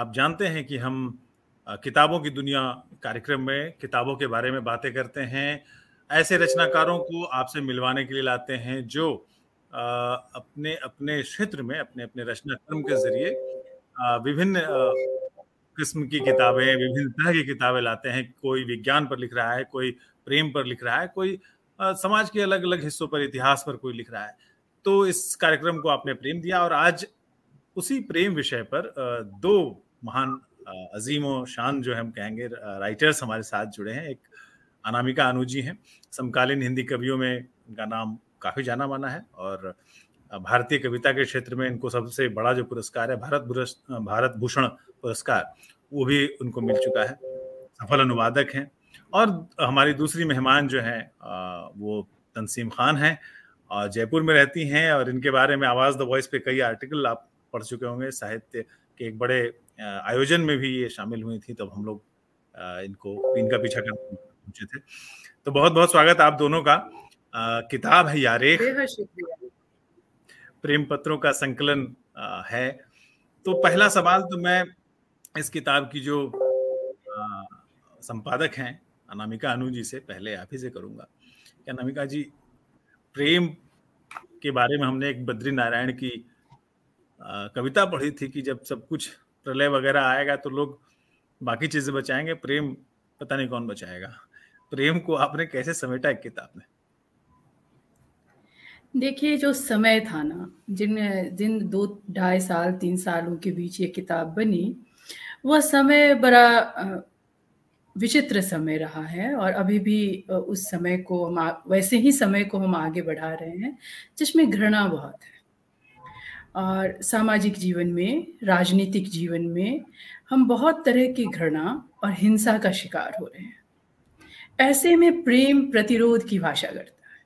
आप जानते हैं कि हम किताबों की दुनिया कार्यक्रम में किताबों के बारे में बातें करते हैं। ऐसे रचनाकारों को आपसे मिलवाने के लिए लाते हैं जो अपने अपने क्षेत्र में अपने अपने रचना कर्म के जरिए विभिन्न किस्म की किताबें, विभिन्न तरह की किताबें लाते हैं। कोई विज्ञान पर लिख रहा है, कोई प्रेम पर लिख रहा है, कोई समाज के अलग अलग हिस्सों पर, इतिहास पर कोई लिख रहा है। तो इस कार्यक्रम को आपने प्रेम दिया और आज उसी प्रेम विषय पर दो महान अजीम शान जो हम कहेंगे राइटर्स हमारे साथ जुड़े हैं। एक अनामिका अनु जी हैं, समकालीन हिंदी कवियों में इनका नाम काफी जाना माना है और भारतीय कविता के क्षेत्र में इनको सबसे बड़ा जो पुरस्कार है भारत भूषण पुरस्कार, वो भी उनको मिल चुका है। सफल अनुवादक हैं। और हमारी दूसरी मेहमान जो है वो तंसीम खान हैं और जयपुर में रहती हैं और इनके बारे में आवाज द वॉइस पे कई आर्टिकल आप पढ़ चुके होंगे। साहित्य के एक बड़े आयोजन में भी ये शामिल हुई थी, तब हम लोग इनका पीछा करने पहुंचे थे। तो बहुत बहुत स्वागत आप दोनों का। किताब है यारेख, प्रेम पत्रों का संकलन है। तो पहला सवाल तो मैं इस किताब की जो संपादक हैं अनामिका अनु जी से पहले आप ही से करूंगा। अनामिका जी, प्रेम के बारे में हमने एक बद्री नारायण की कविता पढ़ी थी कि जब सब कुछ प्रलय वगैरह आएगा तो लोग बाकी चीजें बचाएंगे, प्रेम पता नहीं कौन बचाएगा। प्रेम को आपने कैसे समेटा एक किताब में? देखिए, जो समय था ना, जिन 2-2.5 साल 3 सालों के बीच ये किताब बनी, वह समय बड़ा विचित्र समय रहा है और अभी भी उस समय को वैसे ही समय को हम आगे बढ़ा रहे हैं जिसमें घृणा बहुत है। और सामाजिक जीवन में, राजनीतिक जीवन में हम बहुत तरह की घृणा और हिंसा का शिकार हो रहे हैं। ऐसे में प्रेम प्रतिरोध की भाषा करता है,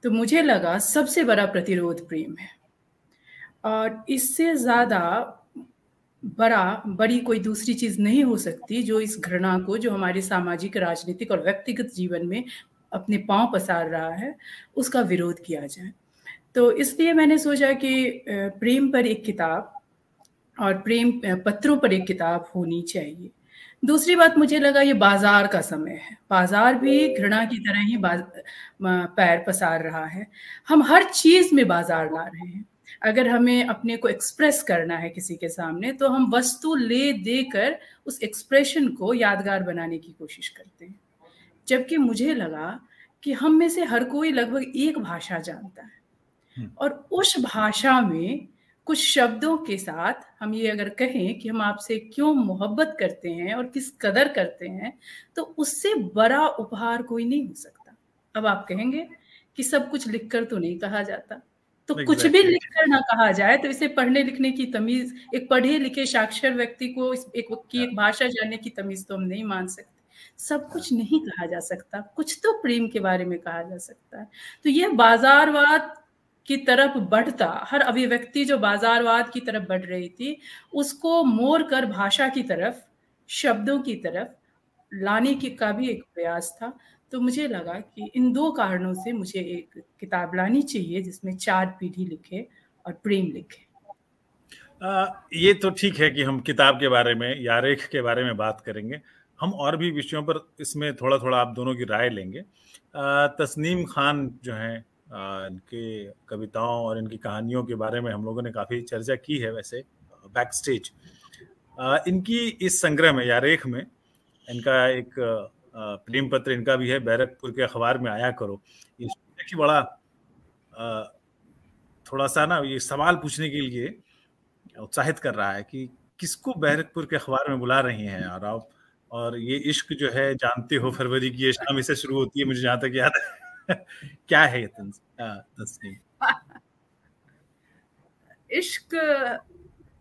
तो मुझे लगा सबसे बड़ा प्रतिरोध प्रेम है और इससे ज़्यादा बड़ी कोई दूसरी चीज़ नहीं हो सकती जो इस घृणा को, जो हमारे सामाजिक, राजनीतिक और व्यक्तिगत जीवन में अपने पांव पसार रहा है, उसका विरोध किया जाए। तो इसलिए मैंने सोचा कि प्रेम पर एक किताब और प्रेम पत्रों पर एक किताब होनी चाहिए। दूसरी बात, मुझे लगा ये बाजार का समय है, बाजार भी घृणा की तरह ही पैर पसार रहा है। हम हर चीज़ में बाजार ला रहे हैं। अगर हमें अपने को एक्सप्रेस करना है किसी के सामने तो हम वस्तु ले देकर उस एक्सप्रेशन को यादगार बनाने की कोशिश करते हैं। जबकि मुझे लगा कि हम में से हर कोई लगभग एक भाषा जानता है और उस भाषा में कुछ शब्दों के साथ हम ये अगर कहें कि हम आपसे क्यों मोहब्बत करते हैं और किस कदर करते हैं, तो उससे बड़ा उपहार कोई नहीं हो सकता। अब आप कहेंगे कि सब कुछ लिखकर तो नहीं कहा जाता, तो कुछ भी लिखकर ना कहा जाए तो इसे पढ़ने लिखने की तमीज, एक पढ़े लिखे साक्षर व्यक्ति को एक भाषा जानने की तमीज तो हम नहीं मान सकते। सब कुछ नहीं कहा जा सकता, कुछ तो प्रेम के बारे में कहा जा सकता है। तो ये बाजारवाद की तरफ बढ़ता, हर अभिव्यक्ति जो बाजारवाद की तरफ बढ़ रही थी, उसको मोड़ कर भाषा की तरफ, शब्दों की तरफ लाने की का भी एक प्रयास था। तो मुझे लगा कि इन 2 कारणों से मुझे एक किताब लानी चाहिए जिसमें 4 पीढ़ी लिखे और प्रेम लिखे। ये तो ठीक है कि हम किताब के बारे में, यारेख के बारे में बात करेंगे। हम और भी विषयों पर इसमें थोड़ा थोड़ा आप दोनों की राय लेंगे। तस्नीम खान जो हैं, इनके कविताओं और इनकी कहानियों के बारे में हम लोगों ने काफ़ी चर्चा की है वैसे बैक स्टेज। इनकी इस संग्रह में, यारेख में, इनका एक प्रेम पत्र इनका भी है, बैरकपुर के अखबार में आया करो। ये कि बड़ा थोड़ा सा ना ये सवाल पूछने के लिए उत्साहित कर रहा है कि किसको बैरकपुर के अखबार में बुला रही हैं यार आप। और ये इश्क जो है, जानते हो फरवरी की ये शाम से शुरू होती है, मुझे जहां तक याद है। क्या है ये तस्नीम? इश्क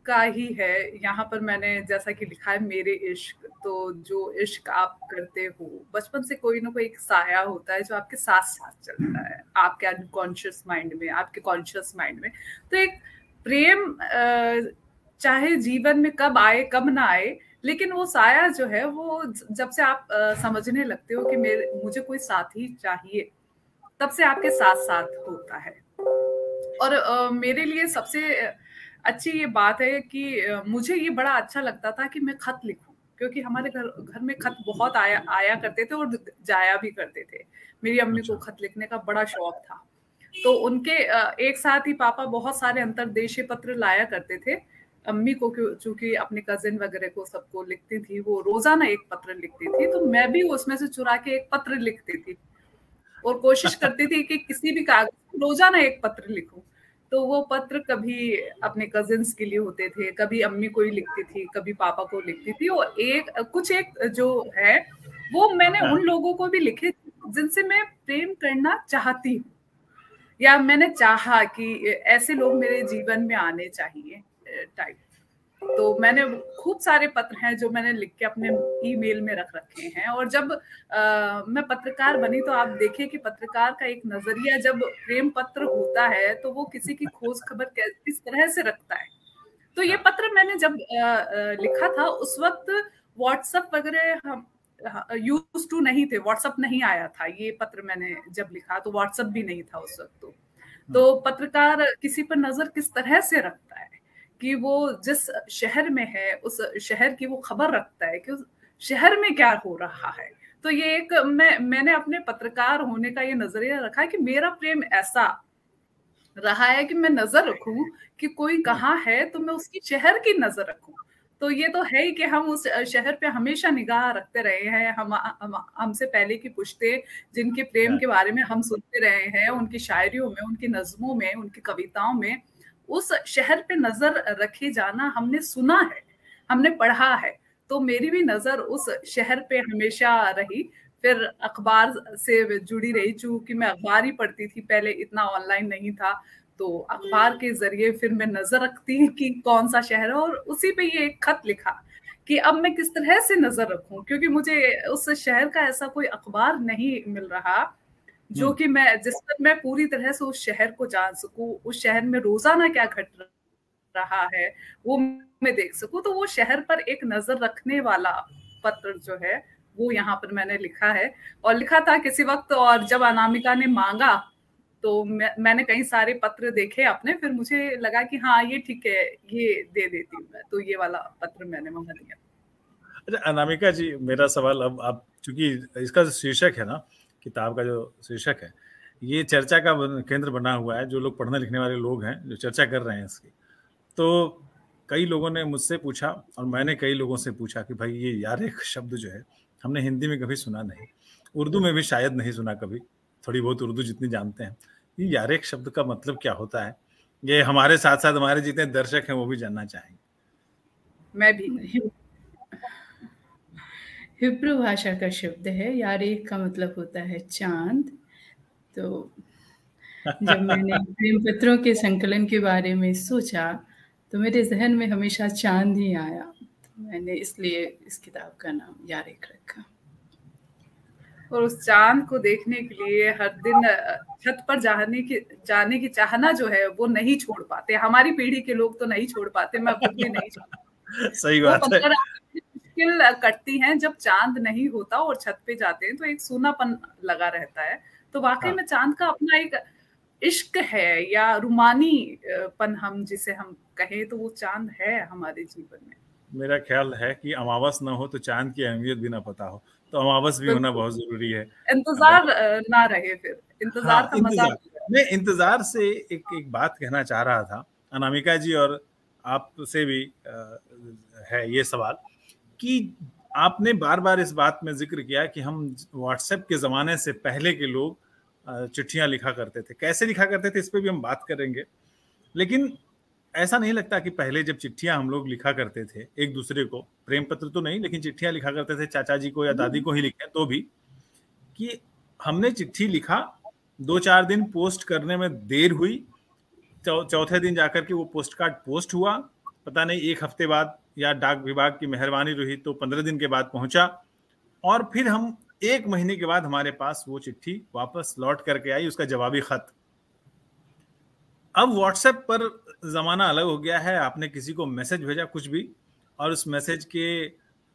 का ही है यहाँ पर। मैंने जैसा कि लिखा है, मेरे इश्क, तो जो इश्क आप करते हो बचपन से, कोई ना कोई एक साया होता है जो आपके साथ साथ चलता है, आपके अनकॉन्शियस माइंड में, आपके कॉन्शियस माइंड में। तो एक प्रेम चाहे जीवन में कब आए कब ना आए, लेकिन वो साया जो है वो जब से आप समझने लगते हो कि मुझे कोई साथी चाहिए, तब से आपके साथ साथ होता है। और मेरे लिए सबसे अच्छी ये बात है कि मुझे ये बड़ा अच्छा लगता था कि मैं खत लिखूं, क्योंकि हमारे घर में खत बहुत आया करते थे और जाया भी करते थे। मेरी अम्मी को खत लिखने का बड़ा शौक था, तो उनके एक साथ ही पापा बहुत सारे अंतरदेशीय पत्र लाया करते थे। अम्मी को चूंकि अपने कजिन वगैरह को सबको लिखती थी, वो रोजाना एक पत्र लिखती थी, तो मैं भी उसमें से चुरा के एक पत्र लिखती थी और कोशिश करती थी कि किसी भी कागज रोजाना एक पत्र लिखूं। तो वो पत्र कभी अपने कजिन्स के लिए होते थे, कभी अम्मी को ही लिखती थी, कभी पापा को लिखती थी, और एक जो है वो मैंने उन लोगों को भी लिखे जिनसे मैं प्रेम करना चाहती हूँ, या मैंने चाहा कि ऐसे लोग मेरे जीवन में आने चाहिए टाइप। तो मैंने खूब सारे पत्र हैं जो मैंने लिख के अपने ईमेल में रख रखे हैं। और जब मैं पत्रकार बनी तो आप देखिए कि पत्रकार का एक नजरिया जब प्रेम पत्र होता है तो वो किसी की खोज खबर किस तरह से रखता है। तो ये पत्र मैंने जब लिखा था उस वक्त व्हाट्सएप वगैरह हम यूज टू नहीं थे, व्हाट्सएप नहीं आया था। ये पत्र मैंने जब लिखा तो व्हाट्सएप भी नहीं था उस वक्त। तो पत्रकार किसी पर नजर किस तरह से रखता है कि वो जिस शहर में है उस शहर की वो खबर रखता है कि उस शहर में क्या हो रहा है। तो ये एक मैंने अपने पत्रकार होने का ये नजरिया रखा है कि मेरा प्रेम ऐसा रहा है कि मैं नजर रखूं कि कोई कहाँ है तो मैं उसकी शहर की नजर रखूं। तो ये तो है ही कि हम उस शहर पे हमेशा निगाह रखते रहे हैं। हमसे पहले की पुश्तें जिनके प्रेम के बारे में हम सुनते रहे हैं, उनकी शायरियों में, उनकी नज्मों में, उनकी कविताओं में उस शहर पे नजर रखे जाना हमने सुना है, हमने पढ़ा है। तो मेरी भी नजर उस शहर पे हमेशा रही। फिर अखबार से जुड़ी रही, चूंकि मैं अखबार ही पढ़ती थी पहले, इतना ऑनलाइन नहीं था, तो अखबार के जरिए फिर मैं नजर रखती कि कौन सा शहर है। और उसी पे ये एक खत लिखा कि अब मैं किस तरह से नजर रखूं, क्योंकि मुझे उस शहर का ऐसा कोई अखबार नहीं मिल रहा जो कि जिस पर मैं पूरी तरह से उस शहर को जान सकूं, उस शहर में रोजाना क्या घट रहा है वो मैं देख सकूं। तो वो शहर पर एक नजर रखने वाला पत्र जो है वो यहाँ पर मैंने लिखा है। और लिखा था किसी वक्त, और जब अनामिका ने मांगा तो मैंने कई सारे पत्र देखे अपने, फिर मुझे लगा कि हाँ ये ठीक है, ये दे देती हूँ मैं, तो ये वाला पत्र मैंने वहां दिया। अच्छा अनामिका जी, मेरा सवाल अब आप, चूंकि इसका शीर्षक है ना, किताब का जो शीर्षक है ये चर्चा का केंद्र बना हुआ है, जो लोग पढ़ने लिखने वाले लोग हैं जो चर्चा कर रहे हैं इसकी, तो कई लोगों ने मुझसे पूछा और मैंने कई लोगों से पूछा कि भाई ये यार एक शब्द जो है हमने हिंदी में कभी सुना नहीं, उर्दू में भी शायद नहीं सुना कभी, थोड़ी बहुत उर्दू जितनी जानते हैं, ये यार एक शब्द का मतलब क्या होता है, ये हमारे साथ साथ हमारे जितने दर्शक हैं वो भी जानना चाहेंगे। मैं भी हिब्रू भाषा का शब्द है, यारेख का मतलब होता है चांद। तो जब मैंने प्रेम पत्रों के संकलन के बारे में सोचा तो मेरे जहन में हमेशा चांद ही आया, तो मैंने इसलिए इस किताब का नाम यारेख रखा। और उस चांद को देखने के लिए हर दिन छत पर जाने की चाहना जो है वो नहीं छोड़ पाते, हमारी पीढ़ी के लोग तो नहीं छोड़ पाते, मैं खुद भी नहीं छोड़ पाती। सही बात है। मुश्किल कटती हैं जब चांद नहीं होता और छत पे जाते हैं तो एक सूनापन लगा रहता है। तो वाकई में चांद का अपना एक इश्क है या रूमानीपन हम जिसे हम कहें, तो वो चांद है हमारे जीवन में। मेरा ख्याल है कि अमावस ना हो तो चांद की अहमियत भी ना पता हो, तो अमावस भी होना बहुत जरूरी है। इंतजार ना रहे, फिर इंतजार का मजा। मैं इंतजार से एक बात कहना चाह रहा था अनामिका जी, और आपसे भी है ये सवाल कि आपने बार बार इस बात में जिक्र किया कि हम व्हाट्सएप के ज़माने से पहले के लोग चिट्ठियां लिखा करते थे, कैसे लिखा करते थे इस पर भी हम बात करेंगे। लेकिन ऐसा नहीं लगता कि पहले जब चिट्ठियां हम लोग लिखा करते थे एक दूसरे को, प्रेम पत्र तो नहीं लेकिन चिट्ठियां लिखा करते थे, चाचा जी को या दादी को ही लिखें तो भी, कि हमने चिट्ठी लिखा, 2-4 दिन पोस्ट करने में देर हुई, चौथे दिन जाकर के वो पोस्ट कार्ड पोस्ट हुआ, पता नहीं 1 हफ्ते बाद या डाक विभाग की मेहरबानी रही तो 15 दिन के बाद पहुंचा, और फिर हम 1 महीने के बाद हमारे पास वो चिट्ठी वापस लौट करके आई, उसका जवाबी खत। अब व्हाट्सएप पर जमाना अलग हो गया है, आपने किसी को मैसेज भेजा कुछ भी, और उस मैसेज के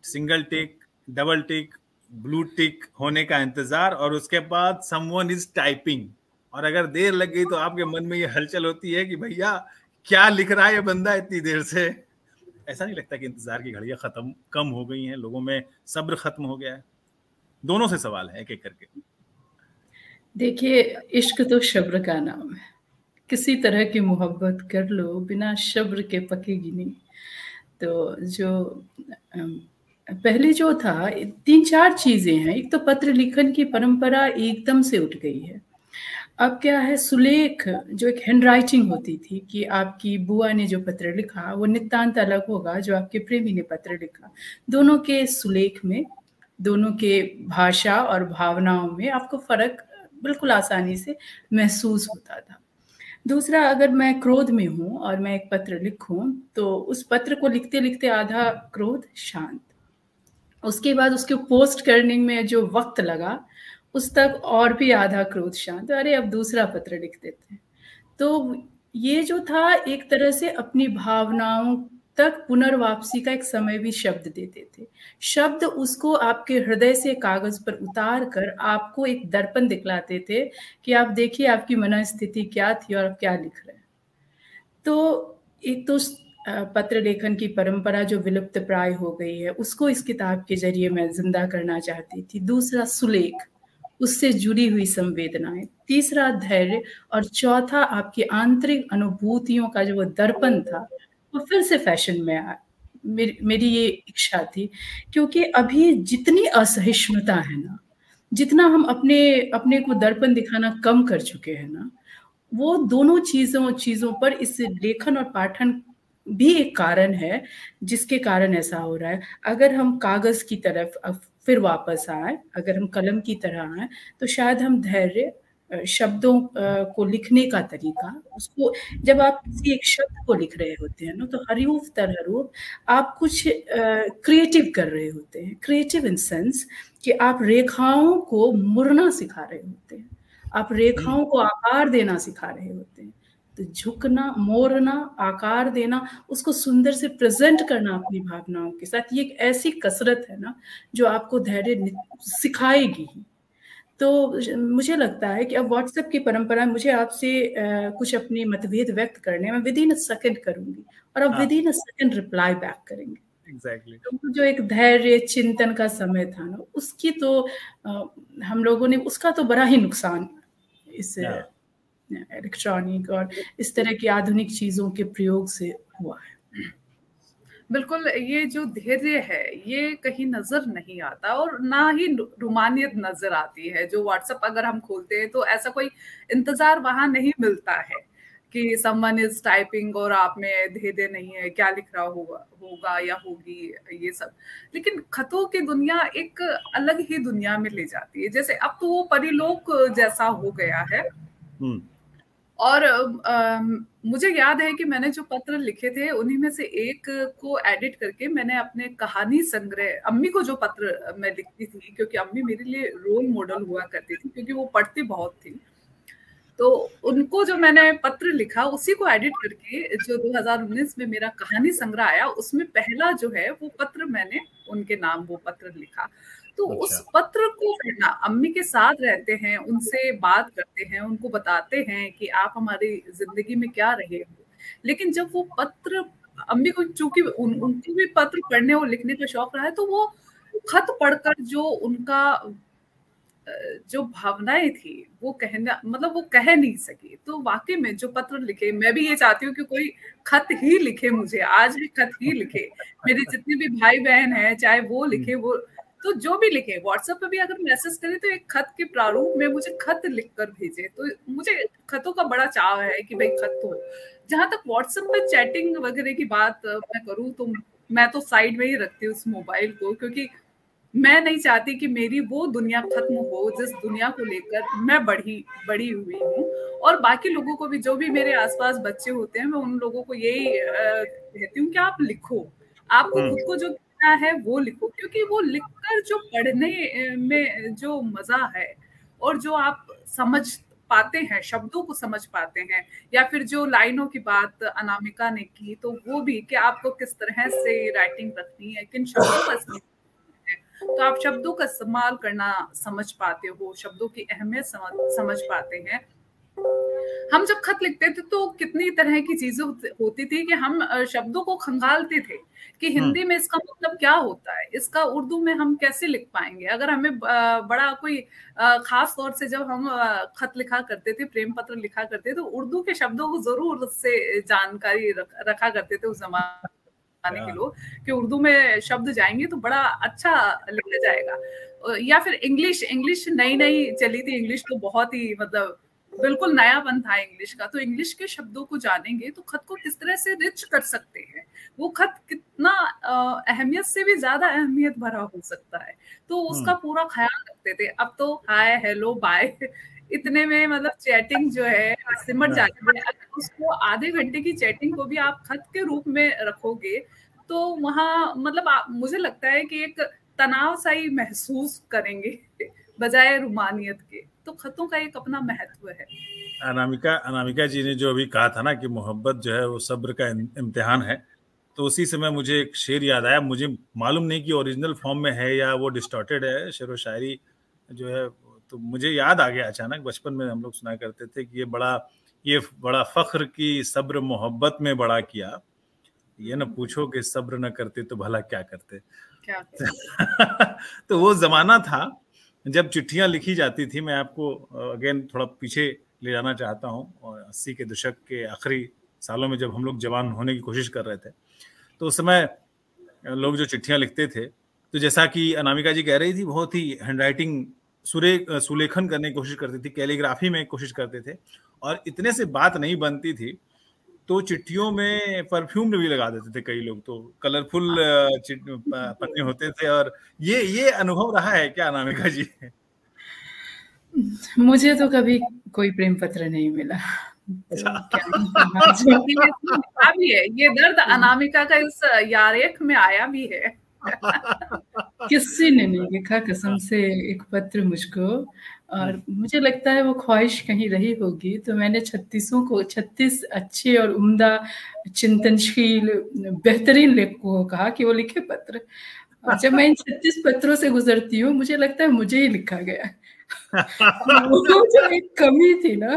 सिंगल टिक, डबल टिक, ब्लू टिक होने का इंतजार, और उसके बाद समवन इज टाइपिंग, और अगर देर लग गई तो आपके मन में ये हलचल होती है कि भैया क्या लिख रहा है ये बंदा इतनी देर से? ऐसा नहीं लगता कि इंतजार की घड़ियां खत्म कम हो गई हैं, लोगों में सब्र खत्म हो गया है? दोनों से सवाल है, एक एक करके। देखिए, इश्क तो शब्र का नाम है। किसी तरह की मोहब्बत कर लो, बिना शब्र के पकेगी नहीं। तो जो पहले जो था, 3-4 चीज़ें हैं। एक तो पत्र लिखन की परंपरा एकदम से उठ गई है। अब क्या है, सुलेख जो एक हैंडराइटिंग होती थी कि आपकी बुआ ने जो पत्र लिखा वो नितांत अलग होगा जो आपके प्रेमी ने पत्र लिखा। दोनों के सुलेख में, दोनों के भाषा और भावनाओं में आपको फ़र्क बिल्कुल आसानी से महसूस होता था। दूसरा, अगर मैं क्रोध में हूँ और मैं एक पत्र लिखूँ, तो उस पत्र को लिखते-लिखते आधा क्रोध शांत, उसके बाद उसको पोस्ट करने में जो वक़्त लगा, उस तक और भी आधा क्रोध शांत। अरे अब दूसरा पत्र लिख देते हैं। तो ये जो था, एक तरह से अपनी भावनाओं तक पुनर्वापसी का एक समय भी शब्द देते थे। शब्द उसको आपके हृदय से कागज़ पर उतार कर आपको एक दर्पण दिखलाते थे कि आप देखिए आपकी मनःस्थिति क्या थी और आप क्या लिख रहे हैं। तो एक तो पत्र लेखन की परंपरा जो विलुप्त प्राय हो गई है, उसको इस किताब के ज़रिए मैं ज़िंदा करना चाहती थी। दूसरा, सुलेख, उससे जुड़ी हुई संवेदनाएँ। तीसरा, धैर्य। और चौथा, आपकी आंतरिक अनुभूतियों का जो वो दर्पण था, वो फिर से फ़ैशन में आया। मेरी ये इच्छा थी, क्योंकि अभी जितनी असहिष्णुता है ना, जितना हम अपने अपने को दर्पण दिखाना कम कर चुके हैं ना, वो दोनों चीज़ों पर इस लेखन और पाठन भी एक कारण है, जिसके कारण ऐसा हो रहा है। अगर हम कागज़ की तरफ फिर वापस आएँ, अगर हम कलम की तरह आएँ, तो शायद हम धैर्य, शब्दों को लिखने का तरीका, उसको जब आप किसी एक शब्द को लिख रहे होते हैं ना, तो हरूफ तर हरूफ आप कुछ क्रिएटिव कर रहे होते हैं। क्रिएटिव इन सेंस कि आप रेखाओं को मुड़ना सिखा रहे होते हैं। आप रेखाओं को आकार देना सिखा रहे होते हैं। तो झुकना, मोड़ना, आकार देना, उसको सुंदर से प्रेज़ेंट करना अपनी भावनाओं के साथ, ये एक ऐसी कसरत है ना, जो आपको धैर्य सिखाएगी ही। तो मुझे लगता है कि अब व्हाट्सएप की परंपरा, मुझे आपसे कुछ अपनी मतभेद व्यक्त करने में विदिन अ सेकंड करूँगी और आप within a second reply back करेंगे। एग्ज़ैक्टली। तो जो एक धैर्य चिंतन का समय था ना, उसकी तो हम लोगों ने उसका तो बड़ा ही नुकसान इस इलेक्ट्रॉनिक और इस तरह की आधुनिक चीज़ों के प्रयोग से हुआ है। बिल्कुल, ये जो धैर्य है ये कहीं नजर नहीं आता और ना ही रुमानियत नजर आती है। जो व्हाट्सएप अगर हम खोलते हैं तो ऐसा कोई इंतजार वहां नहीं मिलता है कि समवन इज टाइपिंग और आप में धैर्य नहीं है, क्या लिख रहा होगा या होगी, ये सब। लेकिन खतों की दुनिया एक अलग ही दुनिया में ले जाती है। जैसे अब तो वो परिलोक जैसा हो गया है। और मुझे याद है कि मैंने जो पत्र लिखे थे उन्हीं में से एक को एडिट करके मैंने अपने कहानी संग्रह, अम्मी को जो पत्र मैं लिखती थी, क्योंकि अम्मी मेरे लिए रोल मॉडल हुआ करती थी, क्योंकि वो पढ़ती बहुत थी, तो उनको जो मैंने पत्र लिखा उसी को एडिट करके जो 2019 में मेरा कहानी संग्रह आया, उसमें पहला जो है वो पत्र मैंने उनके नाम वो पत्र लिखा। तो उस पत्र को पढ़ना, अम्मी के साथ रहते हैं, उनसे बात करते हैं, उनको बताते हैं कि आप हमारी जिंदगी में क्या रहे हो, लेकिन जब वो पत्र, अम्मी को चूंकि उनको भी पत्र पढ़ने और लिखने का शौक रहा है, तो वो खत पढ़कर जो उनका जो भावनाएं थी वो कहना, मतलब वो कह नहीं सकी। तो वाकई में जो पत्र लिखे, मैं भी ये चाहती हूँ कि कोई खत ही लिखे, मुझे आज भी खत ही लिखे। मेरे जितने भी भाई बहन हैं, चाहे वो लिखे, वो तो जो भी लिखे, व्हाट्सएप पे भी अगर मैसेज करे तो एक खत के प्रारूप में मुझे खत लिखकर भेजे। तो मुझे खतों का बड़ा चाव है कि भाई खत हो। जहां तक व्हाट्सएप पे चैटिंग वगैरह की बात मैं करूँ, तो मैं तो साइड में ही रखती हूँ उस मोबाइल को, क्योंकि मैं नहीं चाहती कि मेरी वो दुनिया खत्म हो जिस दुनिया को लेकर मैं बड़ी हुई हूँ। और बाकी लोगों को भी, जो भी मेरे आसपास बच्चे होते हैं, मैं उन लोगों को यही कहती हूँ कि आप लिखो, आपको खुद को जो लिखना है वो लिखो, क्योंकि वो लिखकर जो पढ़ने में जो मजा है और जो आप समझ पाते हैं, शब्दों को समझ पाते हैं, या फिर जो लाइनों की बात अनामिका ने की, तो वो भी कि आपको किस तरह से राइटिंग रखनी है, किन शब्दों का इस्तेमाल, तो आप शब्दों का इस्तेमाल करना समझ पाते हो, शब्दों की अहमियत समझ पाते हैं। हम जब खत लिखते थे तो कितनी तरह की चीजें होती थी कि हम शब्दों को खंगालते थे कि हिंदी में इसका मतलब क्या होता है, इसका उर्दू में हम कैसे लिख पाएंगे। अगर हमें बड़ा कोई खास तौर से जब हम खत लिखा करते थे, प्रेम पत्र लिखा करते थे, तो उर्दू के शब्दों को जरूर उससे जानकारी रखा करते थे उस जमाने के लोग कि उर्दू में शब्द जाएंगे तो बड़ा अच्छा लिखा जाएगा। या फिर इंग्लिश नई नई चली थी, इंग्लिश तो बहुत ही मतलब बिल्कुल नयापन था इंग्लिश का, तो इंग्लिश के शब्दों को जानेंगे तो खत को किस तरह से रिच कर सकते हैं, वो खत कितना अहमियत से भी ज्यादा अहमियत भरा हो सकता है, तो उसका पूरा ख्याल रखते थे। अब तो हाय हेलो बाय इतने में मतलब चैटिंग जो है सिमट जाती है। अगर उसको आधे घंटे की चैटिंग को भी आप खत के रूप में रखोगे तो वहाँ मतलब मुझे लगता है कि एक तनाव सा ही महसूस करेंगे बजाय रुमानियत के। तो खतों का एक अपना महत्व है। अनामिका जी ने जो अभी कहा था ना कि मोहब्बत जो है वो सब्र का इम्तिहान है, तो उसी समय मुझे एक शेर याद आया। मुझे मालूम नहीं कि ओरिजिनल फॉर्म में है या वो डिस्टॉर्टेड है शेर व शायरी जो है, तो मुझे याद आ गया अचानक। बचपन में हम लोग सुना करते थे कि ये बड़ा फख्र की सब्र मोहब्बत में बड़ा किया, ये न पूछो कि सब्र न करते तो भला क्या करते। तो वो जमाना था जब चिट्ठियां लिखी जाती थी। मैं आपको अगेन थोड़ा पीछे ले जाना चाहता हूँ, और 80 के दशक के आखिरी सालों में जब हम लोग जवान होने की कोशिश कर रहे थे, तो उस समय लोग जो चिट्ठियां लिखते थे, तो जैसा कि अनामिका जी कह रही थी, बहुत ही हैंडराइटिंग सुलेखन करने की कोशिश करती थी, कैलीग्राफी में कोशिश करते थे, और इतने से बात नहीं बनती थी तो चिट्ठियों में परफ्यूम भी लगा देते थे कई लोग, तो कलरफुल पन्ने होते थे। और ये अनुभव रहा है क्या अनामिका जी? मुझे तो कभी कोई प्रेम पत्र नहीं मिला। तो क्या भी है ये दर्द अनामिका का इस यारेख में आया भी है। किसी ने नहीं लिखा कसम से एक पत्र मुझको, और मुझे लगता है वो ख्वाहिश कहीं रही होगी, तो मैंने 36 अच्छे और उम्दा चिंतनशील बेहतरीन लेखकों को कहा कि वो लिखे पत्र। और जब मैं इन 36 पत्रों से गुजरती हूँ, मुझे लगता है मुझे ही लिखा गया। वो जो एक कमी थी ना,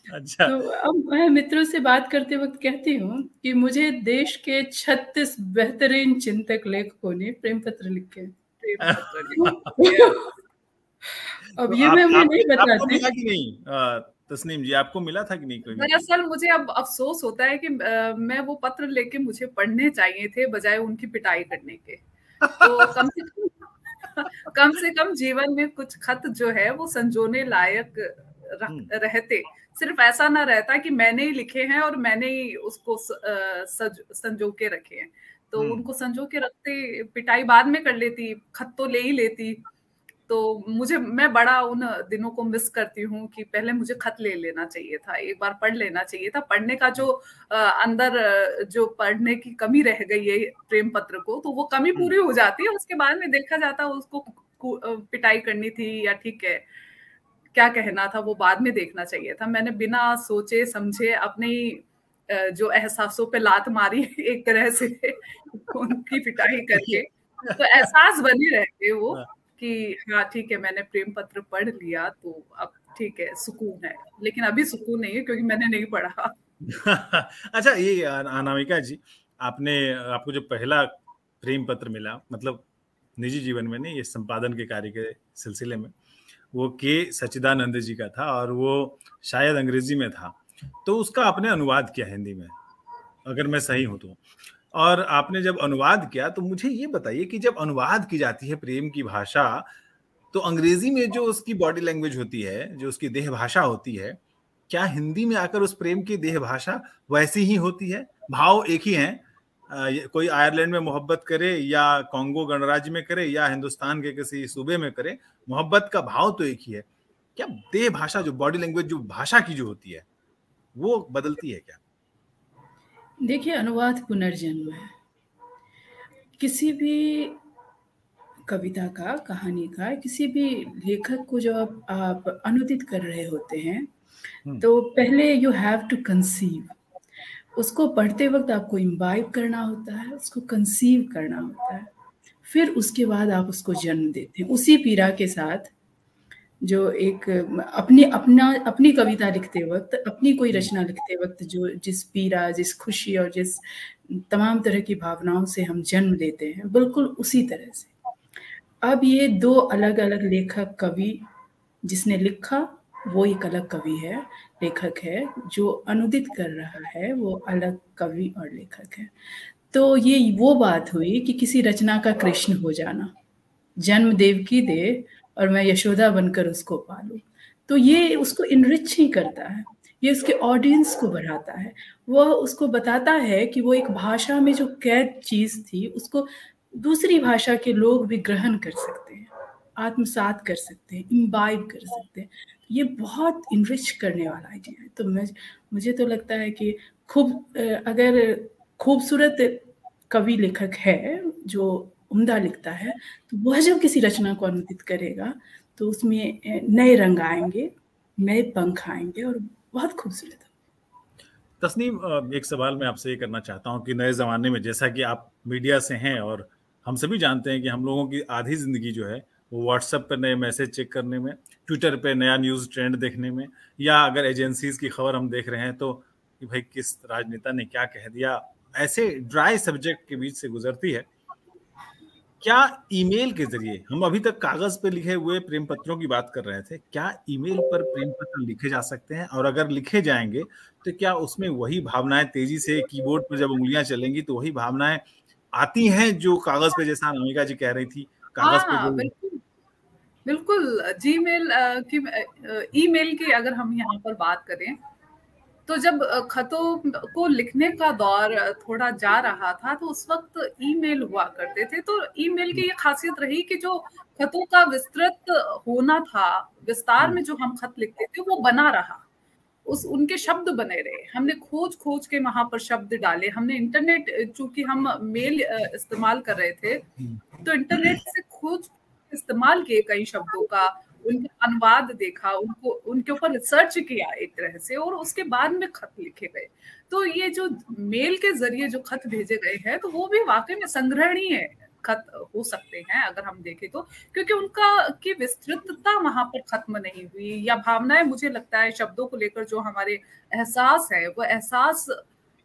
अच्छा। तो अब मैं मित्रों से बात करते वक्त कहती हूँ कि मुझे देश के 36 बेहतरीन चिंतक लेखकों ने प्रेम पत्र लिखे। अब तो ये मैं उन्हें नहीं बताती। आपको मिला कि नहीं तस्नीम जी, आपको मिला था कि नहीं कोई? दरअसल मुझे अब अफसोस होता है कि मैं वो पत्र लेके मुझे पढ़ने चाहिए थे बजाय उनकी पिटाई करने के। तो कम से कम जीवन में कुछ खत जो है वो संजोने लायक रहते। सिर्फ ऐसा ना रहता कि मैंने ही लिखे हैं और मैंने ही उसको संजो के रखे हैं, तो उनको संजो के रखते, पिटाई बाद में कर लेती, खत तो ले ही लेती। तो मैं बड़ा उन दिनों को मिस करती हूँ कि पहले मुझे खत ले लेना चाहिए था, एक बार पढ़ लेना चाहिए था। पढ़ने का जो अंदर जो पढ़ने की कमी रह गई है प्रेम पत्र को, तो वो कमी पूरी हो जाती है। उसके बाद में देखा जाता उसको पिटाई करनी थी या ठीक है क्या कहना था, वो बाद में देखना चाहिए था। मैंने बिना सोचे समझे अपने जो एहसासों पे लात मारी एक तरह से उनकी पिटाई करके, तो एहसास बने रहते वो कि हाँ ठीक है मैंने प्रेम पत्र पढ़ लिया तो अब ठीक है सुकून है। लेकिन अभी सुकून नहीं है क्योंकि मैंने नहीं पढ़ा। अच्छा, ये अनामिका जी, आपको जो पहला प्रेम पत्र मिला, मतलब निजी जीवन में नहीं, ये संपादन के कार्य के सिलसिले में, वो के सच्चिदानंद जी का था और वो शायद अंग्रेजी में था, तो उसका आपने अनुवाद किया हिंदी में, अगर मैं सही हूं तो। और आपने जब अनुवाद किया तो मुझे ये बताइए कि जब अनुवाद की जाती है प्रेम की भाषा, तो अंग्रेजी में जो उसकी बॉडी लैंग्वेज होती है, जो उसकी देह भाषा होती है, क्या हिंदी में आकर उस प्रेम की देह भाषा वैसी ही होती है? भाव एक ही हैं? कोई आयरलैंड में मोहब्बत करे या कांगो गणराज्य में करे या हिंदुस्तान के किसी सूबे में करे, मोहब्बत का भाव तो एक ही है। क्या देह भाषा, जो बॉडी लैंग्वेज, जो भाषा की जो होती है, वो बदलती है क्या? देखिए, अनुवाद पुनर्जन्म है। किसी भी कविता का, कहानी का, किसी भी लेखक को जब आप अनुदित कर रहे होते हैं, तो पहले यू हैव टू कंसीव। उसको पढ़ते वक्त आपको इम्बाइब करना होता है, उसको कंसीव करना होता है, फिर उसके बाद आप उसको जन्म देते हैं उसी पीड़ा के साथ जो एक अपनी कविता लिखते वक्त, अपनी कोई रचना लिखते वक्त जो जिस पीड़ा, जिस खुशी और जिस तमाम तरह की भावनाओं से हम जन्म लेते हैं, बिल्कुल उसी तरह से। अब ये दो अलग अलग लेखक कवि, जिसने लिखा वो एक अलग कवि है, लेखक है, जो अनुदित कर रहा है वो अलग कवि और लेखक है। तो ये वो बात हुई कि किसी रचना का कृष्ण हो जाना, जन्म देवकी दे और मैं यशोदा बनकर उसको पालूं, तो ये उसको इनरिच ही करता है, ये उसके ऑडियंस को बढ़ाता है। वह उसको बताता है कि वो एक भाषा में जो कैद चीज थी उसको दूसरी भाषा के लोग भी ग्रहण कर सकते हैं, आत्मसात कर सकते हैं, इम्बाइब कर सकते हैं। ये बहुत इनरिच करने वाला आइडिया है। तो मुझे तो लगता है कि अगर खूबसूरत कवि लेखक है जो उम्दा लिखता है, तो वह जब किसी रचना को अनुदित करेगा तो उसमें नए रंग आएंगे, नए पंख आएंगे और बहुत खूबसूरत। तस्नीम, एक सवाल मैं आपसे ये करना चाहता हूँ कि नए ज़माने में, जैसा कि आप मीडिया से हैं और हम सभी जानते हैं कि हम लोगों की आधी ज़िंदगी जो है वो व्हाट्सएप पर नए मैसेज चेक करने में, ट्विटर पे नया न्यूज़ ट्रेंड देखने में, या अगर एजेंसीज की खबर हम देख रहे हैं तो कि भाई किस राजनेता ने क्या कह दिया, ऐसे ड्राई सब्जेक्ट के बीच से गुजरती है। क्या ईमेल के जरिए, हम अभी तक कागज पे लिखे हुए प्रेम पत्रों की बात कर रहे थे, क्या ईमेल पर प्रेम पत्र लिखे जा सकते हैं? और अगर लिखे जाएंगे तो क्या उसमें वही भावनाएं तेजी से कीबोर्ड पर जब उंगलियां चलेंगी तो वही भावनाएं आती हैं जो कागज पे, जैसा अनामिका जी कह रही थी, कागज पे जो बिल्कुल बिल्कुल। जीमेल की ईमेल की अगर हम यहाँ पर बात करें तो जब खतों को लिखने का दौर थोड़ा जा रहा था तो उस वक्त ईमेल हुआ करते थे। तो ईमेल की ये खासियत रही कि जो खतों का विस्तृत होना था, विस्तार में जो हम खत लिखते थे वो बना रहा, उनके शब्द बने रहे। हमने खोज खोज के वहां पर शब्द डाले। हमने इंटरनेट, चूंकि हम मेल इस्तेमाल कर रहे थे तो इंटरनेट से खोज इस्तेमाल किए कई शब्दों का, उनका अनुवाद देखा, उनके ऊपर रिसर्च किया एक तरह से, और उसके बाद में खत लिखे गए। तो ये जो मेल के जरिए जो खत भेजे गए हैं तो वो भी वाकई में संग्रहणीय खत हो सकते हैं अगर हम देखें तो, क्योंकि उनका की विस्तृतता वहां पर खत्म नहीं हुई, या भावनाएं, मुझे लगता है शब्दों को लेकर जो हमारे एहसास है वो एहसास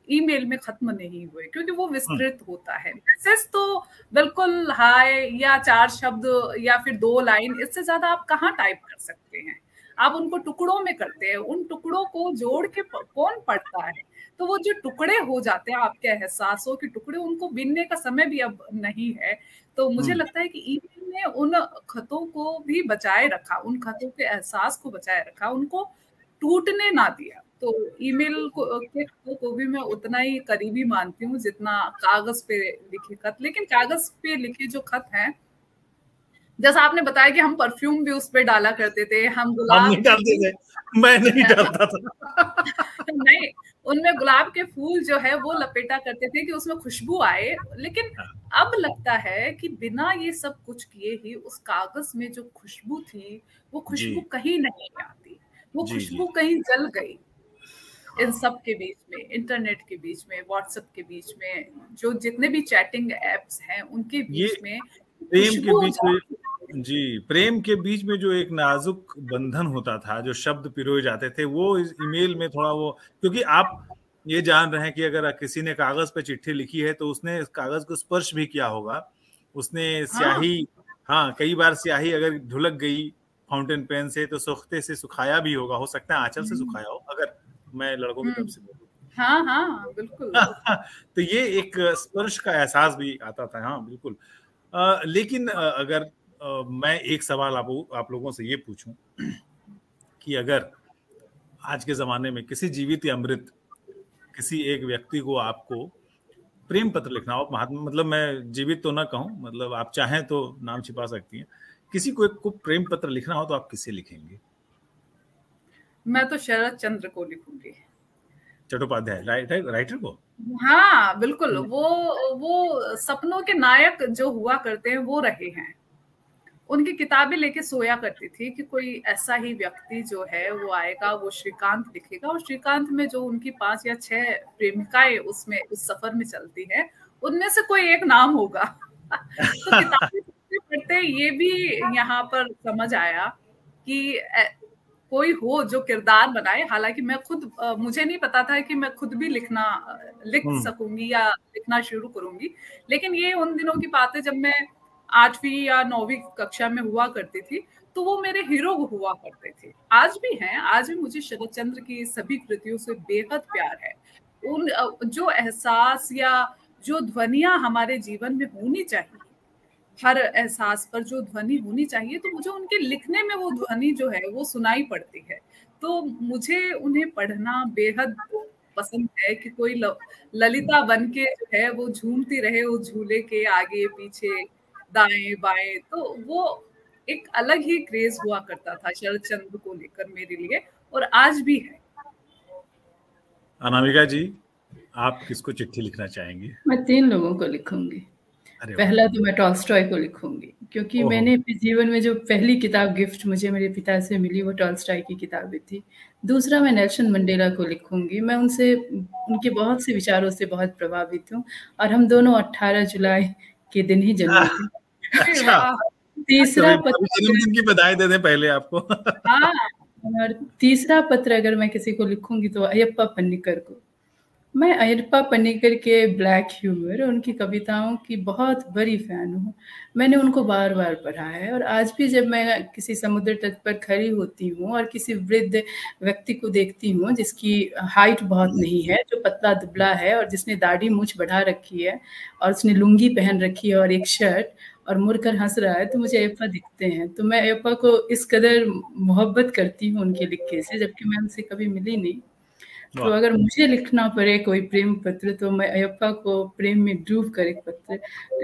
ईमेल में खत्म नहीं हुए, क्योंकि वो विस्तृत होता है। मैसेज तो बिल्कुल हाय या 4 शब्द या फिर 2 लाइन, इससे ज्यादा आप कहाँ टाइप कर सकते हैं। आप उनको टुकड़ों में करते हैं, उन टुकड़ों को जोड़ के कौन पढ़ता है। तो वो जो टुकड़े हो जाते हैं आपके एहसासों के टुकड़े, उनको बिनने का समय भी अब नहीं है। तो मुझे लगता है कि ईमेल ने उन खतों को भी बचाए रखा, उन खतों के एहसास को बचाए रखा, उनको टूटने ना दिया। तो ईमेल के खतों को भी मैं उतना ही करीबी मानती हूँ जितना कागज पे लिखे खत। लेकिन कागज पे लिखे जो खत हैं, जैसा आपने बताया कि हम परफ्यूम भी उस पे डाला करते थे, हम गुलाब नहीं डालते थे, मैं नहीं डालता था। नहीं, उनमें गुलाब के फूल जो है वो लपेटा करते थे कि उसमें खुशबू आए। लेकिन अब लगता है कि बिना ये सब कुछ किए ही उस कागज में जो खुशबू थी वो खुशबू कहीं नहीं आती, वो खुशबू कहीं जल गई। इन सब के बीच में, इंटरनेट के बीच में, व्हाट्सएप के बीच में, जो जितने भी चैटिंग एप्स हैं उनके बीच में प्रेम के बीच में, जी, प्रेम के बीच में जो एक नाजुक बंधन होता था, जो शब्द पिरोए जाते थे, वो इस ईमेल में थोड़ा वो, क्योंकि आप ये जान रहे हैं कि अगर किसी ने कागज पे चिट्ठी लिखी है तो उसने कागज को स्पर्श भी किया होगा, उसने स्याही, हाँ, कई बार स्याही अगर ढुलक गई फाउंटेन पेन से तो सोखते से सुखाया भी होगा, हो सकता है आंचल से सुखाया हो, अगर मैं लड़कों की तरफ से बोलूं। हाँ हाँ बिल्कुल। तो ये एक स्पर्श का एहसास भी आता था, हाँ बिल्कुल। लेकिन अगर मैं एक सवाल आप लोगों से ये पूछूं कि अगर आज के जमाने में किसी जीवित या मृत किसी एक व्यक्ति को आपको प्रेम पत्र लिखना हो, महात्मा, मतलब मैं जीवित तो ना कहूं, मतलब आप चाहें तो नाम छिपा सकती हैं, किसी को एक को प्रेम पत्र लिखना हो तो आप किसे लिखेंगे? मैं तो शरद चंद्र को लिखूंगी, चट्टोपाध्याय, राइटर को। हाँ बिल्कुल, वो सपनों के नायक जो हुआ करते हैं वो रहे हैं। उनकी किताबें लेके सोया करती थी कि कोई ऐसा ही व्यक्ति जो है वो आएगा, वो श्रीकांत लिखेगा, और श्रीकांत में जो उनकी 5 या 6 प्रेमिकाएं उसमें उस सफर में चलती हैं, उनमें से कोई एक नाम होगा। तो किताबें पढ़ते ये भी यहाँ पर समझ आया कि कोई हो जो किरदार बनाए। हालांकि मैं खुद मुझे नहीं पता था कि मैं खुद भी लिख सकूंगी या लिखना शुरू करूंगी, लेकिन ये उन दिनों की बात है जब मैं 8वीं या 9वीं कक्षा में हुआ करती थी, तो वो मेरे हीरो हुआ करते थे। आज भी हैं, आज भी मुझे शरद चंद्र की सभी कृतियों से बेहद प्यार है। उन जो एहसास या जो ध्वनियां हमारे जीवन में होनी चाहिए, हर एहसास पर जो ध्वनि होनी चाहिए, तो मुझे उनके लिखने में वो ध्वनि जो है वो सुनाई पड़ती है। तो मुझे उन्हें पढ़ना बेहद पसंद है कि कोई ललिता बन के जो है वो झूमती रहे उस झूले के आगे पीछे दाएं बाएं। तो वो एक अलग ही क्रेज हुआ करता था शरद चंद्र को लेकर मेरे लिए, और आज भी है। अनामिका जी, आप किसको चिट्ठी लिखना चाहेंगी? मैं 3 लोगों को लिखूंगी। पहला तो मैं टॉल्स्टॉय को लिखूंगी, क्योंकि मैंने अपने जीवन में जो पहली किताब गिफ्ट मुझे मेरे पिता से मिली वो टॉल्स्टॉय की किताबें थी। दूसरा मैं नेल्सन मंडेला को लिखूंगी। मैं उनके बहुत से विचारों से बहुत प्रभावित हूँ, और हम दोनों 18 जुलाई के दिन ही जन्मे थे। अच्छा। तीसरा पत्र, जन्मदिन की बधाई दे दें पहले आपको। हाँ, और तीसरा पत्र अगर मैं किसी को लिखूंगी तो अयप्पा पन्नीकर को। मैं अयप्पा पन्नीकर के ब्लैक ह्यूमर, उनकी कविताओं की बहुत बड़ी फ़ैन हूँ। मैंने उनको बार बार पढ़ा है, और आज भी जब मैं किसी समुद्र तट पर खड़ी होती हूँ और किसी वृद्ध व्यक्ति को देखती हूँ जिसकी हाइट बहुत नहीं है, जो पतला दुबला है और जिसने दाढ़ी मूछ बढ़ा रखी है और उसने लुंगी पहन रखी है और एक शर्ट, और मुड़कर हंस रहा है, तो मुझे अयप्पा दिखते हैं। तो मैं अयप्पा को इस कदर मोहब्बत करती हूँ उनके लिखे से, जबकि मैं उनसे कभी मिली नहीं। तो अगर मुझे लिखना पड़े कोई प्रेम पत्र, तो मैं अयप्पा को प्रेम में डूब कर एक पत्र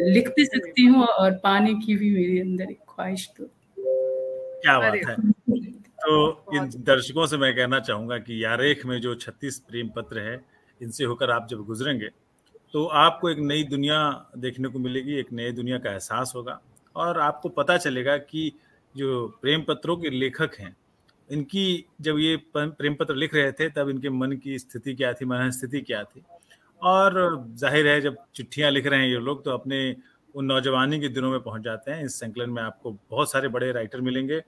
लिख भी सकती हूँ, और पाने की भी मेरे अंदर एक ख्वाहिश। तो क्या बात है। तो इन दर्शकों से मैं कहना चाहूंगा कि यारेख में जो 36 प्रेम पत्र है, इनसे होकर आप जब गुजरेंगे तो आपको एक नई दुनिया देखने को मिलेगी, एक नई दुनिया का एहसास होगा, और आपको पता चलेगा कि जो प्रेम पत्रों के लेखक हैं, इनकी जब ये प्रेम पत्र लिख रहे थे तब इनके मन की स्थिति क्या थी, मन स्थिति क्या थी। और जाहिर है जब चिट्ठियां लिख रहे हैं ये लोग तो अपने उन नौजवानी के दिनों में पहुंच जाते हैं। इस संकलन में आपको बहुत सारे बड़े राइटर मिलेंगे।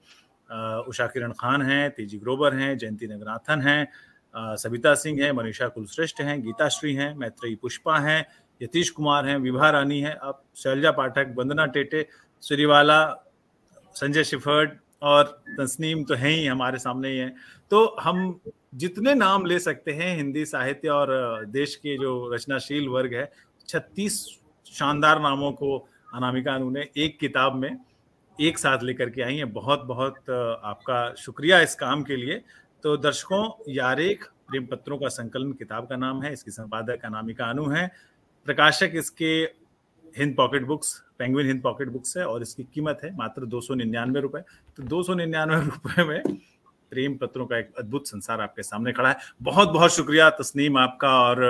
उषा किरण खान हैं, तेजी ग्रोवर हैं, जयंती रंगनाथन हैं, सविता सिंह हैं, मनीषा कुलश्रेष्ठ हैं, गीता श्री हैं, मैत्रेयी पुष्पा हैं, यतीश कुमार हैं, विभा रानी हैं, अब शैलजा पाठक, वंदना टेटे, सूरीवाला, संजय शिफर्ड और तस्नीम तो हैं ही, हमारे सामने ही हैं। तो हम जितने नाम ले सकते हैं हिंदी साहित्य और देश के जो रचनाशील वर्ग है, 36 शानदार नामों को अनामिका अनु ने एक किताब में एक साथ लेकर के आई हैं। बहुत बहुत आपका शुक्रिया इस काम के लिए। तो दर्शकों, यारेख प्रेम पत्रों का संकलन किताब का नाम है, इसकी संपादक अनामिका अनु है, प्रकाशक इसके Hind pocket books, penguin Hind pocket books है, और इसकी कीमत है मात्र 299 रुपए। तो 299 रुपए में प्रेम पत्रों का एक अद्भुत संसार आपके सामने खड़ा है। बहुत बहुत शुक्रिया तस्नीम आपका और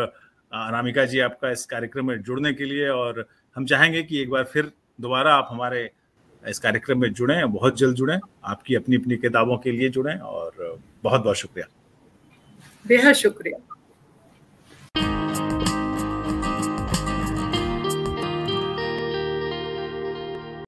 अनामिका जी आपका इस कार्यक्रम में जुड़ने के लिए, और हम चाहेंगे कि एक बार फिर दोबारा आप हमारे इस कार्यक्रम में जुड़ें, बहुत जल्द जुड़ें, आपकी अपनी अपनी किताबों के लिए जुड़ें, और बहुत बहुत शुक्रिया। बेहद शुक्रिया।